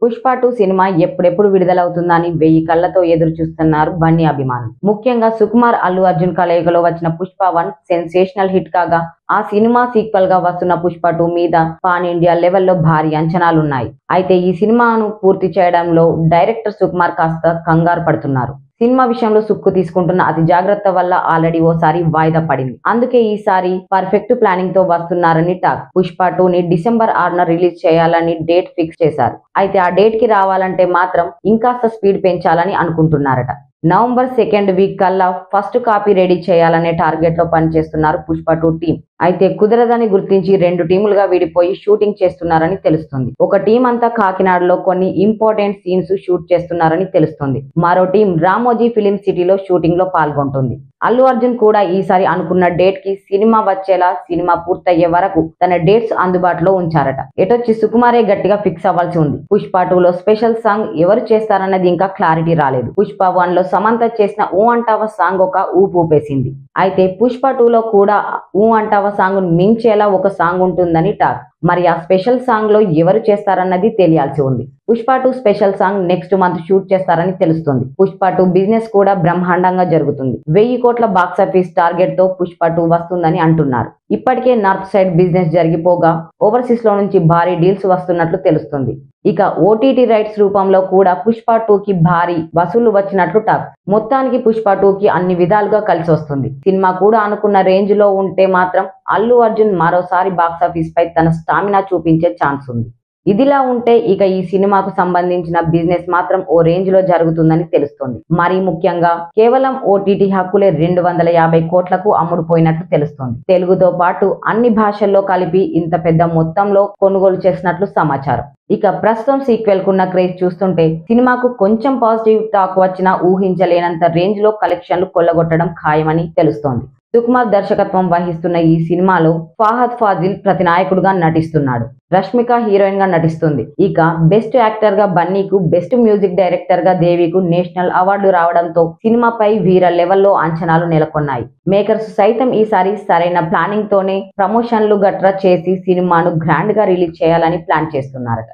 Pushpa 2 cinema ఎప్పుడెప్పుడు విడుదలవుతుందని 1000 కళ్లతో ఎదురు చూస్తున్నారు బన్నీ అభిమానులు. ముఖ్యంగా సుకుమార్, అల్లు అర్జున్ కలయికలో వచ్చిన పుష్ప 1 సెన్సేషనల్ హిట్ కాగా, ఆ సినిమా సీక్వెల్ గా వస్తున్న పుష్ప 2 మీద పాన్ ఇండియా లెవెల్లో భారీ అంచనాలున్నాయి. అయితే ఈ సినిమాను పూర్తి చేయడంలో డైరెక్టర్ సుకుమార్ కాస్త కంగారు పడుతున్నారు. సినిమా విషయంలో సుక్కు తీసుకుంటున్న అతి జాగ్రత్త వల్ల ఆల్రెడీ ఓసారి వాయిదా పడింది. అందుకే ఈసారి పర్ఫెక్ట్ ప్లానింగ్ తో వస్తున్నారని టాక్. పుష్ప 2ని డిసెంబర్ 6న రిలీజ్ చేయాలని డేట్ ఫిక్స్ చేశారు. అయితే ఆ డేట్ కి రావాలంటే మాత్రం ఇంకాస్త స్పీడ్ పెంచాలని అనుకుంటున్నారట. నవంబర్ 2nd వీక్ కల్లా ఫస్ట్ కాపీ రెడీ చేయాలనే టార్గెట్ లో పనిచేస్తున్నారు పుష్ప 2 టీం. అయితే కుదరదని గుర్తించి 2 టీములుగా విడిపోయి షూటింగ్ చేస్తున్నారని తెలుస్తుంది. ఒక టీం అంతా కాకినాడలో కొన్ని ఇంపార్టెంట్ సీన్స్ షూట్ చేస్తున్నారని తెలుస్తుంది. మరో టీం రామోజీ ఫిలిం సిటీలో షూటింగ్ లో పాల్గొంటుంది. అల్లు అర్జున్ కూడా ఈసారి అనుకున్న డేట్ కి సినిమా వచ్చేలా సినిమా పూర్తయ్యే వరకు తన డేట్స్ అందుబాటులో ఉంచారట. ఎటొచ్చి సుకుమారే గట్టిగా ఫిక్స్ అవ్వాల్సి ఉంది. పుష్ప 2లో స్పెషల్ సాంగ్ ఎవరు చేస్తారన్నది ఇంకా క్లారిటీ రాలేదు. పుష్ప 1లో సమంత చేసిన ఊ అంటావా సాంగ్ ఒక ఊపు ఊపేసింది. అయితే పుష్ప 2లో కూడా ఊ అంటావా సాంగ్ మించేలా ఒక సాంగ్ ఉంటుందని టాక్. మరి ఆ స్పెషల్ సాంగ్ లో ఎవరు చేస్తారన్నది తెలియాల్సి ఉంది. Pushpa 2 special song next month shoot చేస్తారని తెలుస్తుంది. పుష్ప 2 బిజినెస్ కూడా బ్రహ్మాండంగా జరుగుతుంది. 1000 కోట్ల బాక్సాఫీస్ టార్గెట్ తో పుష్ప 2 వస్తుందని అంటున్నారు. ఇప్పటికే నార్త్ సైడ్ బిజినెస్ జరిగిపోగా ఓవర్సీస్ లో నుంచి భారీ డీల్స్ వస్తున్నట్లు తెలుస్తుంది. ఇక ఓటీటీ రైట్స్ రూపంలో కూడా పుష్ప 2కి భారీ వసూళ్లు వచ్చినట్లు టాక్. మొత్తానికి పుష్ప 2కి అన్ని విధాలుగా కలిసి వస్తుంది. సినిమా కూడా అనుకున్న రేంజ్ లో ఉంటే మాత్రం అల్లు అర్జున్ మరోసారి బాక్సాఫీస్ పై తన స్టామినా చూపించే ఛాన్స్ ఉంది. ఇదిలా ఉంటే ఇక ఈ సినిమాకు సంబంధించిన బిజినెస్ మాత్రం ఓ రేంజ్ లో జరుగుతుందని తెలుస్తోంది. మరీ ముఖ్యంగా కేవలం ఓటీటీ హక్కులే 250 కోట్లకు అమ్ముడుపోయినట్లు తెలుస్తోంది. తెలుగుతో పాటు అన్ని భాషల్లో కలిపి ఇంత పెద్ద మొత్తంలో కొనుగోలు చేసినట్లు సమాచారం. ఇక ప్రస్తుతం సీక్వెల్ కున్న క్రేజ్ చూస్తుంటే సినిమాకు కొంచెం పాజిటివ్ టాక్ వచ్చినా ఊహించలేనంత రేంజ్ లో కలెక్షన్లు కొల్లగొట్టడం ఖాయమని తెలుస్తోంది. సుకుమార్ దర్శకత్వం వహిస్తున్న ఈ సినిమాలో ఫహద్ ఫాజిల్ ప్రతినాయకుడుగా నటిస్తున్నాడు. రష్మిక హీరోయిన్ గా నటిస్తుంది. ఇక బెస్ట్ యాక్టర్ గా బన్నీకు, బెస్ట్ మ్యూజిక్ డైరెక్టర్ గా దేవికు నేషనల్ అవార్డు రావడంతో సినిమాపై వీర లెవెల్లో అంచనాలు నెలకొన్నాయి. మేకర్స్ సైతం ఈసారి సరైన ప్లానింగ్ తోనే ప్రమోషన్లు గట్రా చేసి సినిమాను గ్రాండ్ గా రిలీజ్ చేయాలని ప్లాన్ చేస్తున్నారట.